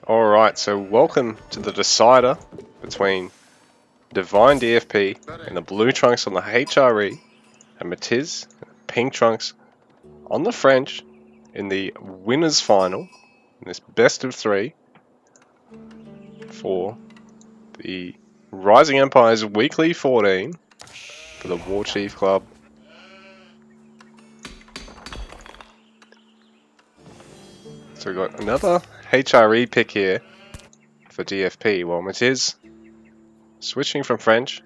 Alright, so welcome to the decider between Divine DFP and the blue trunks on the HRE and Matiz, pink trunks on the French in the winners final in this best of three for the Rising Empires Weekly 14 for the Warchief Club. So we've got another HRE pick here for DFP, while Matiz switching to French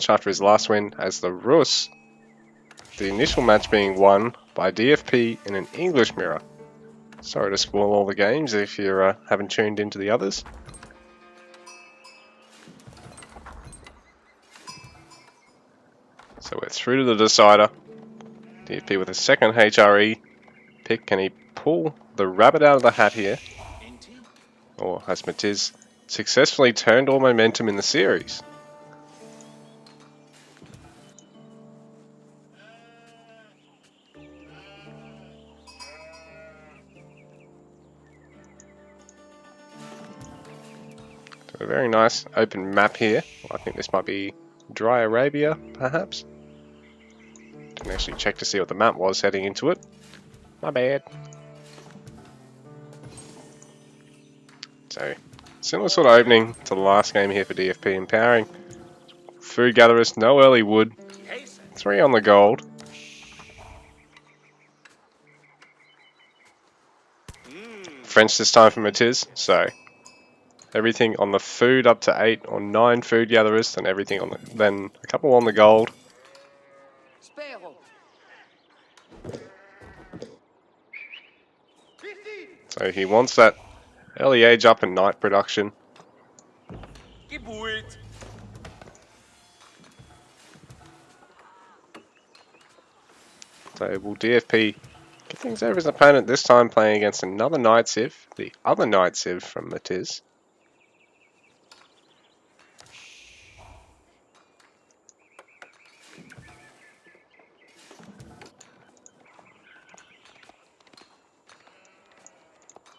after his last win as the Rus, the initial match being won by DFP in an English mirror. Sorry to spoil all the games if you haven't tuned into the others. So we're through to the decider. DFP with a second HRE pick. Can he pull the rabbit out of the hat here? Or has Matiz successfully turned all momentum in the series? So a very nice open map here. I think this might be Dry Arabia, perhaps. Didn't actually check to see what the map was heading into it. My bad. So, similar sort of opening to the last game here for DFP, empowering food gatherers, no early wood, 3 on the gold. French this time for Matiz, so everything on the food up to 8 or 9 food gatherers, then everything on then a couple on the gold. So he wants that early age up and night production. So will DFP get things over his opponent this time, playing against another Night Civ, the other Night Civ from Matiz.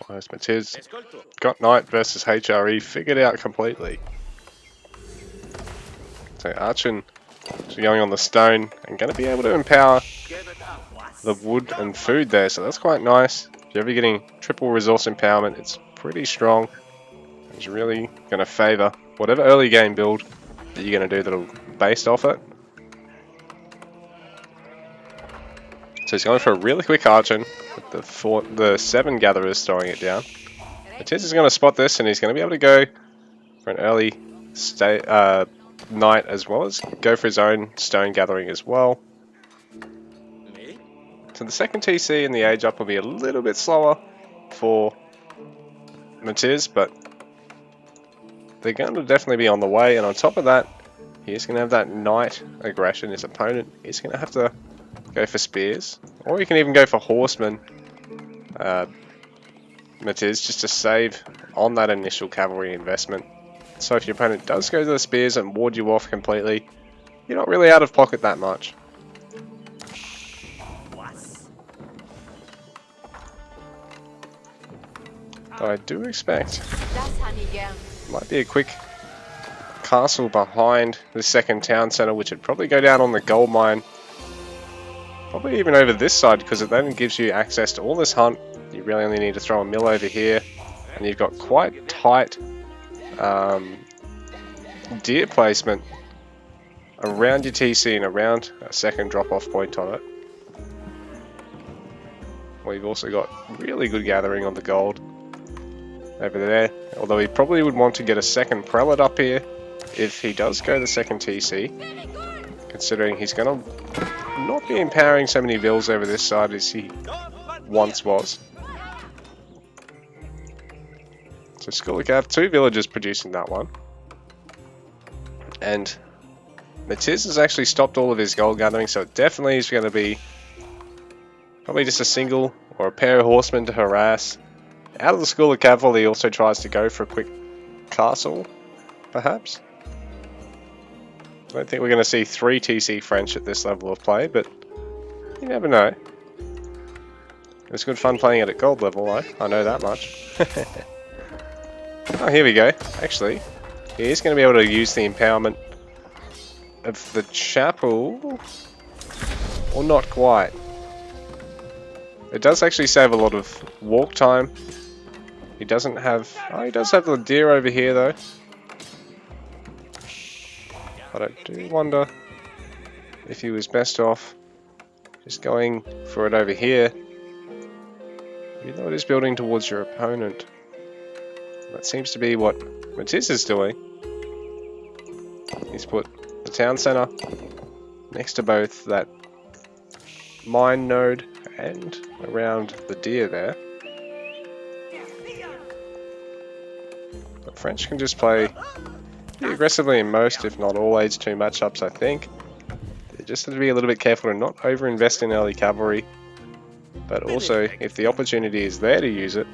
Whereas Matiz got Knight versus HRE figured out completely. So Archon going on the stone and going to be able to empower the wood and food there, so that's quite nice. If you're ever getting triple resource empowerment, it's pretty strong. It's really going to favour whatever early game build that you're going to do that'll based off it. So he's going for a really quick Archon with the 7 gatherers throwing it down. Matiz is going to spot this and he's going to be able to go for an early night, as well as go for his own stone gathering as well. So the second TC and the age up will be a little bit slower for Matiz, but they're going to definitely be on the way. And on top of that, he's going to have that night aggression. His opponent is going to have to go for spears, or you can even go for horsemen, Matiz, just to save on that initial cavalry investment. So if your opponent does go to the spears and ward you off completely, you're not really out of pocket that much. Though I do expect might be a quick castle behind the second town centre, which would probably go down on the gold mine. Probably even over this side, because it then gives you access to all this hunt. You really only need to throw a mill over here, and you've got quite tight deer placement around your TC and around a second drop-off point on it. We've also got really good gathering on the gold over there, although he probably would want to get a second prelate up here if he does go the second TC, considering he's going to not be empowering so many vills over this side as he once was. So Skulikav, 2 villagers producing that one. And Matiz has actually stopped all of his gold gathering, so it definitely is going to be probably just a single or a pair of horsemen to harass. Out of the School of Cavalry, he also tries to go for a quick castle, perhaps. I don't think we're going to see 3 TC French at this level of play, but you never know. It was good fun playing it at gold level, I know that much. Oh, here we go. Actually, he is going to be able to use the empowerment of the chapel, or not quite. It does actually save a lot of walk time. He doesn't have... Oh, he does have the deer over here though. But I do wonder if he was best off just going for it over here. Even though it is building towards your opponent. That seems to be what Matisse is doing. He's put the town center next to both that mine node and around the deer there. But French can just play pretty aggressively in most, if not all, Age 2 matchups, I think. They just have to be a little bit careful to not over-invest in early cavalry. But also, if the opportunity is there to use it,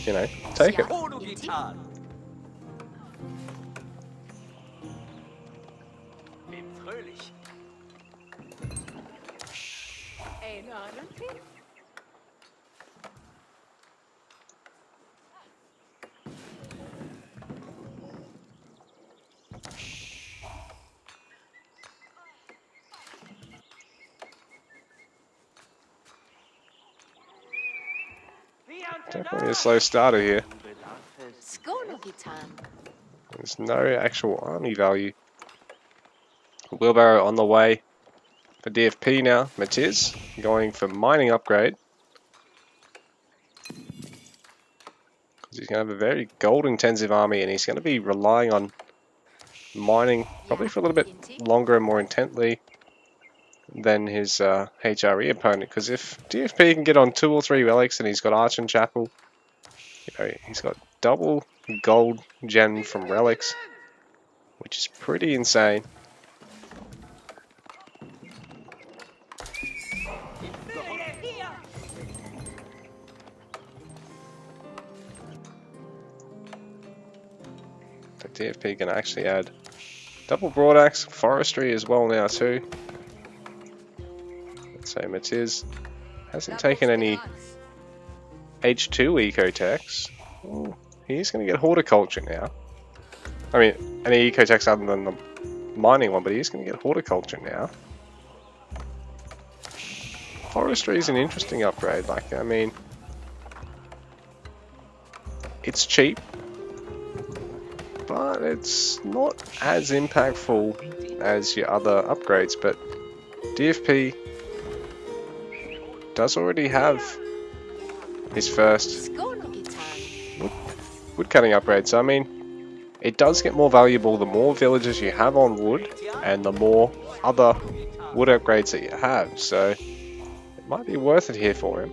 you know, take it. Definitely a slow starter here. There's no actual army value. Wheelbarrow on the way for DFP now. Matisse going for mining upgrade. Because he's going to have a very gold intensive army and he's going to be relying on mining probably for a little bit longer and more intently than his HRE opponent. Because if DFP can get on 2 or 3 relics and he's got Arch and Chapel, you know, he's got double gold gem from relics, which is pretty insane. The DFP can actually add double broadaxe, forestry as well now too. Let's say Matisse hasn't taken any H2 ecotechs. Oh, he's going to get horticulture now. I mean, any ecotechs other than the mining one, but he's going to get horticulture now. Forestry is an interesting upgrade. Like, I mean, it's cheap, but it's not as impactful as your other upgrades. But DFP does already have his first woodcutting upgrade, so I mean, it does get more valuable the more villages you have on wood and the more other wood upgrades that you have, so it might be worth it here for him.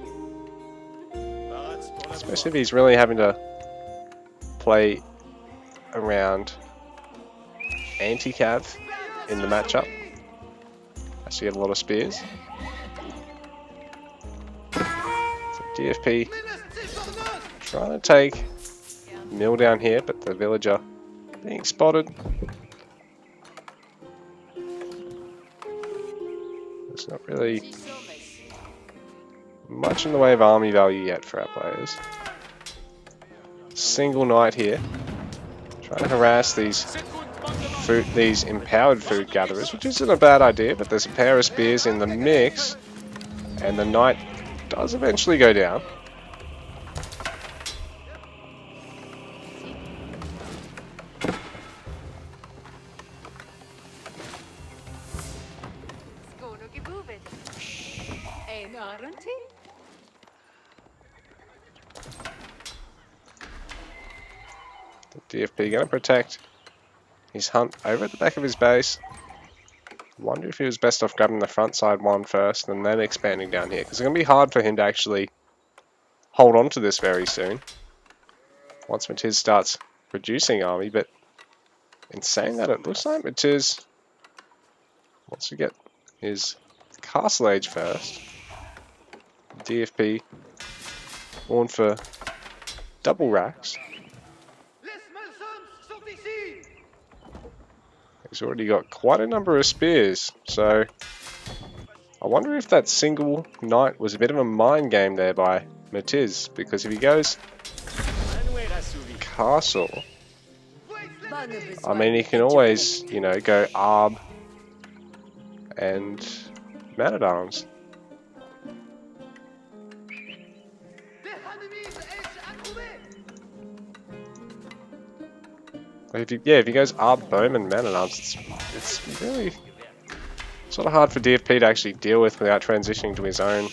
Especially if he's really having to play around anti-cav in the matchup. Has to get a lot of spears. So DFP trying to take mill down here, but the villager being spotted. There's not really much in the way of army value yet for our players. Single knight here, trying to harass these empowered food gatherers, which isn't a bad idea, but there's a pair of spears in the mix, and the knight does eventually go down. DFP going to protect his hunt over at the back of his base. Wonder if he was best off grabbing the front side one first and then expanding down here, because it's going to be hard for him to actually hold on to this very soon once Matisse starts reducing army. But in saying that, it looks like Matisse wants to get his castle age first. DFP going for double racks. He's already got quite a number of spears, so I wonder if that single knight was a bit of a mind game there by Matiz, because if he goes castle, I mean, he can always, you know, go ARB and man-at-arms. If he goes ARB bowman man-at-arms, it's really sort of hard for DFP to actually deal with without transitioning to his own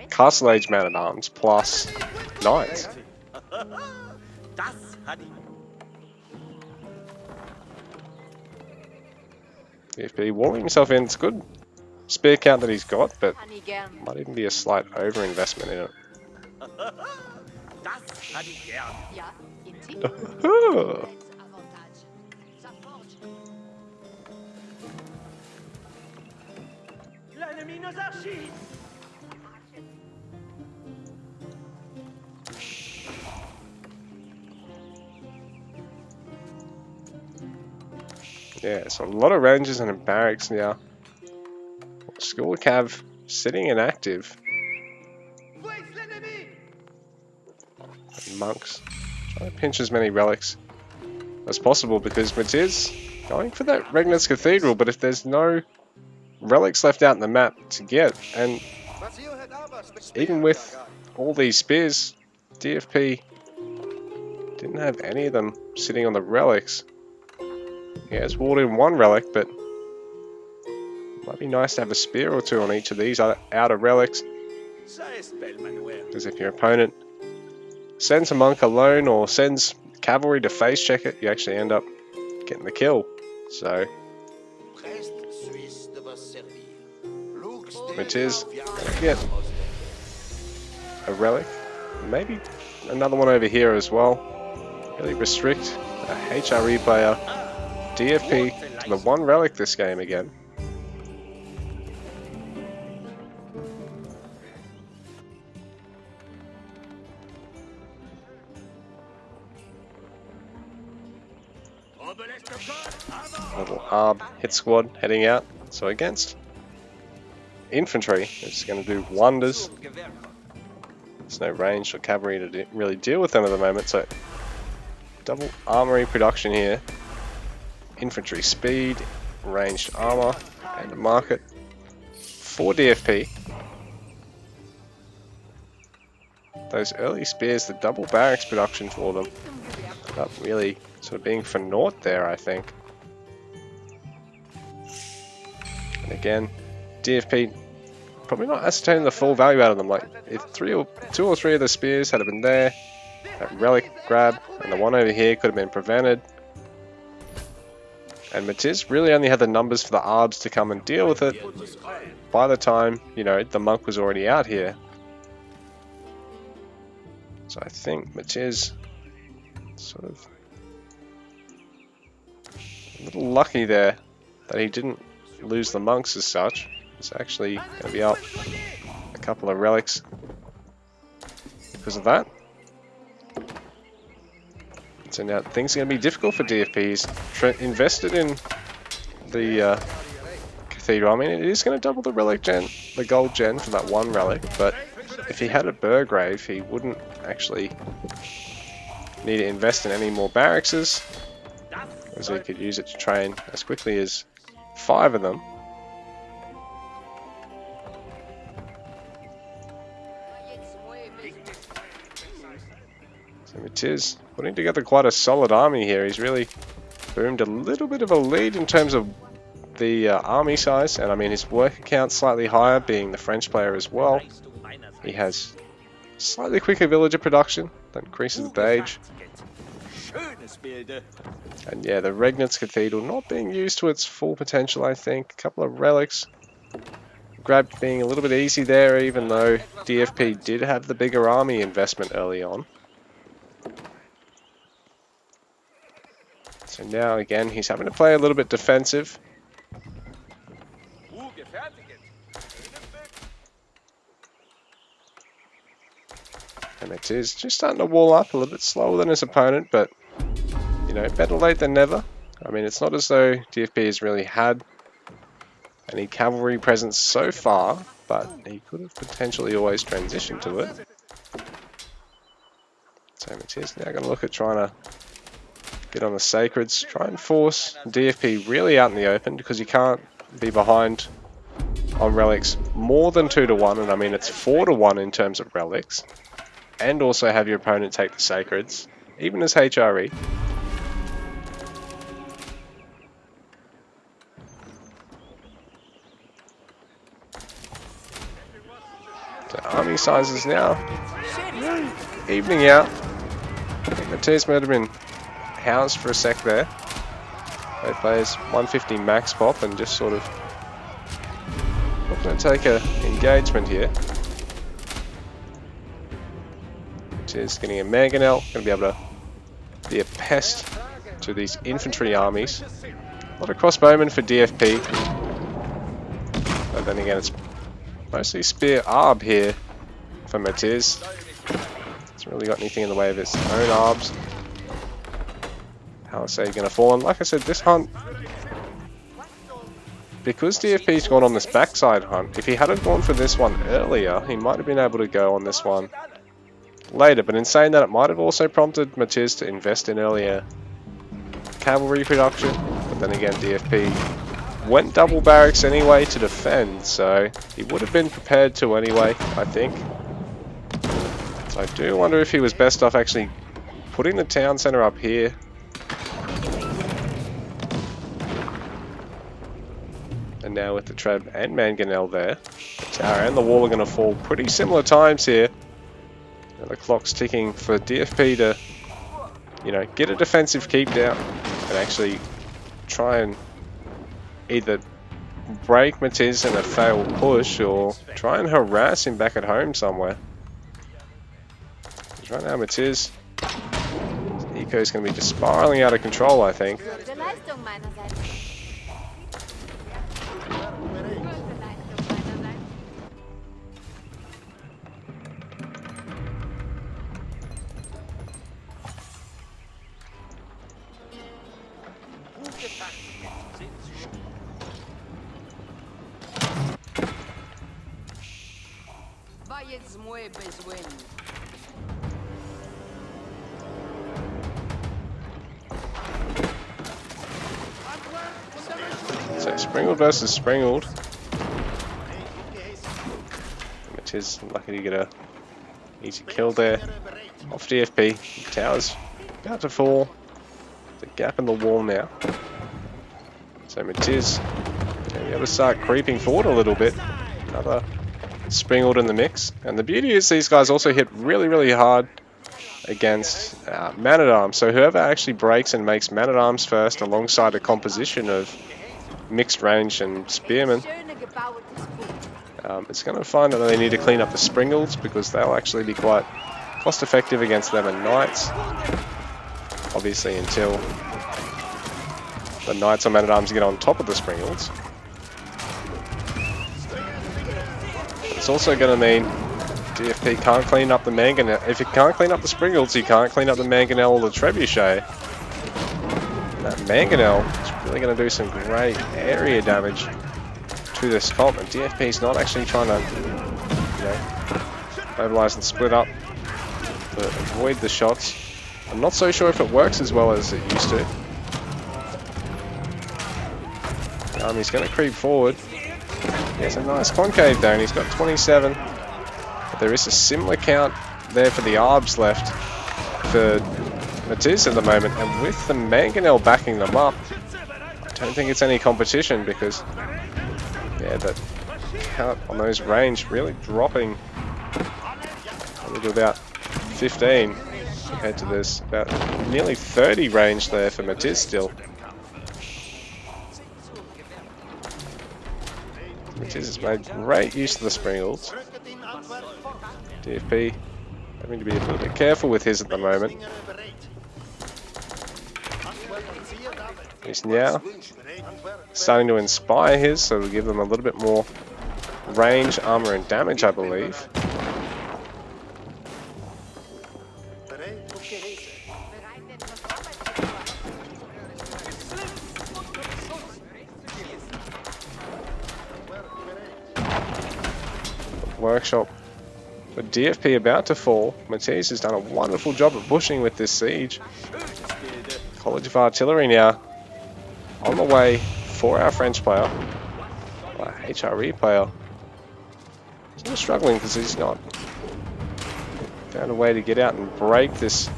castle age man-at-arms plus knights. DFP walling himself in, it's good spear count that he's got, but might even be a slight over-investment in it. Yeah, so a lot of rangers and a barracks now. School Cav sitting inactive. And monks trying to pinch as many relics as possible because Matiz going for that Regnitz Cathedral, but if there's no relics left out in the map to get, and even with all these spears, DFP didn't have any of them sitting on the relics. He has walled in one relic, but it might be nice to have a spear or two on each of these outer relics. Because if your opponent sends a monk alone or sends cavalry to face check it, you actually end up getting the kill. So Matiz gonna get a relic, maybe another one over here as well. Really restrict a HRE player, DFP, to the one relic this game again. Little ARB hit squad heading out. So against infantry, it's going to do wonders. There's no range or cavalry to really deal with them at the moment, so double armory production here. Infantry speed, ranged armor, and a market for DFP. Those early spears, the double barracks production for them, not really sort of being for naught there, I think. And again, DFP probably not ascertaining the full value out of them. Like, if two or three of the spears had been there, that relic grab and the one over here could have been prevented. And Matiz really only had the numbers for the ARBs to come and deal with it by the time, you know, the monk was already out here. So I think Matiz sort of a little lucky there that he didn't lose the monks as such. It's actually going to be up a couple of relics because of that. So now things are going to be difficult for DFP. He's invested in the cathedral. I mean, it is going to double the relic gen, the gold gen for that one relic, but if he had a Burgrave, he wouldn't actually need to invest in any more barracks, as he could use it to train as quickly as 5 of them. So Matiz putting together quite a solid army here. He's really boomed a little bit of a lead in terms of the army size, and I mean his worker count slightly higher, being the French player as well. He has slightly quicker villager production that increases with age. And yeah, the Regnitz Cathedral not being used to its full potential, I think. A couple of relics. Grab being a little bit easy there, even though DFP did have the bigger army investment early on. So now again, he's having to play a little bit defensive. And it is just starting to wall up a little bit slower than his opponent, but you know, better late than never. I mean, it's not as though DFP has really had any cavalry presence so far, but he could have potentially always transitioned to it. So Matthias now going to look at trying to get on the Sacreds, try and force DFP really out in the open, because you can't be behind on relics more than 2 to 1, and I mean it's 4 to 1 in terms of relics, and also have your opponent take the Sacreds, even as HRE. So army sizes now really evening out. I think Matthias might have been housed for a sec there. Both players 150 max pop and just sort of looking to take a engagement here. Matthias getting a mangonel, going to be able to be a pest to these infantry armies. A lot of crossbowmen for DFP. But then again, it's mostly spear arb here for Matthias. Hasn't really got anything in the way of its own arbs. How is he going to fall? And like I said, this hunt, because DFP's gone on this backside hunt, if he had gone for this one earlier, he might have been able to go on this one later. But in saying that, it might have also prompted Matthias to invest in earlier cavalry production. But then again, DFP went double barracks anyway to defend, so he would have been prepared to anyway, I think. So I do wonder if he was best off actually putting the town centre up here. And now with the Treb and Mangonel there, the tower and the wall are going to fall pretty similar times here. And the clock's ticking for DFP to, you know, get a defensive keep down and actually try and either break Matthias in a failed push or try and harass him back at home somewhere. Because right now Matthias, his eco is going to be just spiraling out of control, I think. So Springled versus Springled. Matthias lucky to get a easy kill there off DFP. Tower's about to fall. The gap in the wall now. So Matthias going to be able to start creeping forward a little bit. Another Springled in the mix. And the beauty is these guys also hit really, really hard against Man-at-Arms. So whoever actually breaks and makes Man-at-Arms first alongside a composition of mixed range and spearmen, it's going to find that they need to clean up the Springleds because they'll actually be quite cost effective against them and Knights. Obviously until the Knights or Man-at-Arms get on top of the Springleds. It's also going to mean DFP can't clean up the Mangonel. If he can't clean up the Springleds, he can't clean up the Mangonel or the Trebuchet. And that Mangonel is really going to do some great area damage to this comp. And DFP's not actually trying to, you know, mobilize and split up to avoid the shots. I'm not so sure if it works as well as it used to. He's going to creep forward. He has a nice concave there, and he's got 27. But there is a similar count there for the ARBs left for Matthias at the moment. And with the Mangonel backing them up, I don't think it's any competition because, yeah, that count on those range really dropping to about 15 compared to this. About nearly 30 range there for Matthias still. Matthias has made great use of the Springleds. DFP having to be a little bit careful with his at the moment. He's now starting to inspire his, so we'll give them a little bit more range, armor, and damage, I believe. workshop. But DFP about to fall. Matisse has done a wonderful job of pushing with this siege. College of Artillery now on the way for our French player. Our HRE player. He's still struggling because he's not found a way to get out and break this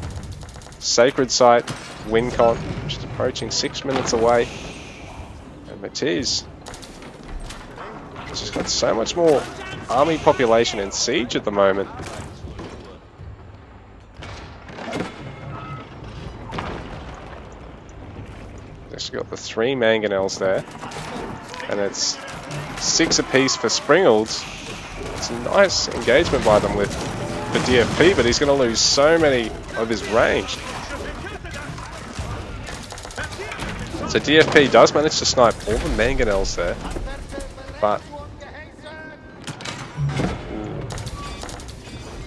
sacred site win con, which is approaching 6 minutes away. And Matisse has just got so much more army population in siege at the moment. Just got the 3 mangonels there, and it's 6 apiece for Springalds. It's a nice engagement by them with the DFP, but he's going to lose so many of his range. So DFP does manage to snipe all the mangonels there, but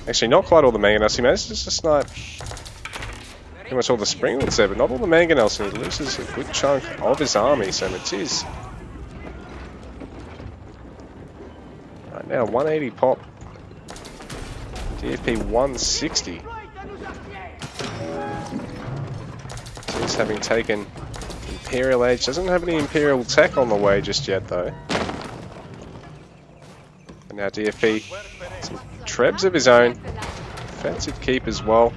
actually not quite all the mangonels. He manages to snipe pretty much all the Springalds there, but not all the mangonels, and he loses a good chunk of his army. So Matisse right now 180 pop, DFP 160. Matisse having taken Imperial Age, doesn't have any Imperial tech on the way just yet though. And now DFP, some trebs of his own, offensive keep as well.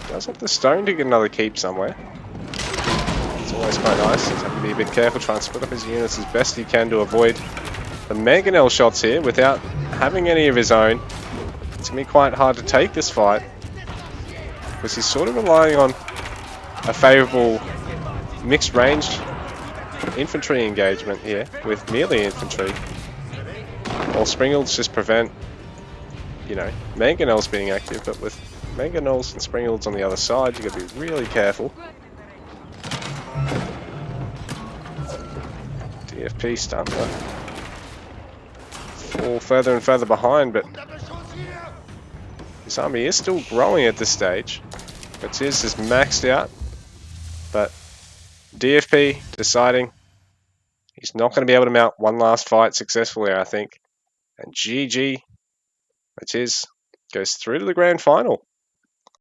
Does have the stone to get another keep somewhere. It's always quite nice. He's having to be a bit careful, trying to split up his units as best he can to avoid the mangonel shots here without having any of his own. It's going to be quite hard to take this fight because he's sort of relying on a favourable mixed range infantry engagement here with melee infantry, while Springalds just prevent, you know, mangonels being active. But with mangonels and Springalds on the other side, you've got to be really careful. DFP starting to fall further and further behind, but his army is still growing at this stage. Matisse is maxed out, but DFP deciding he's not going to be able to mount one last fight successfully, I think. And GG, Matisse goes through to the grand final.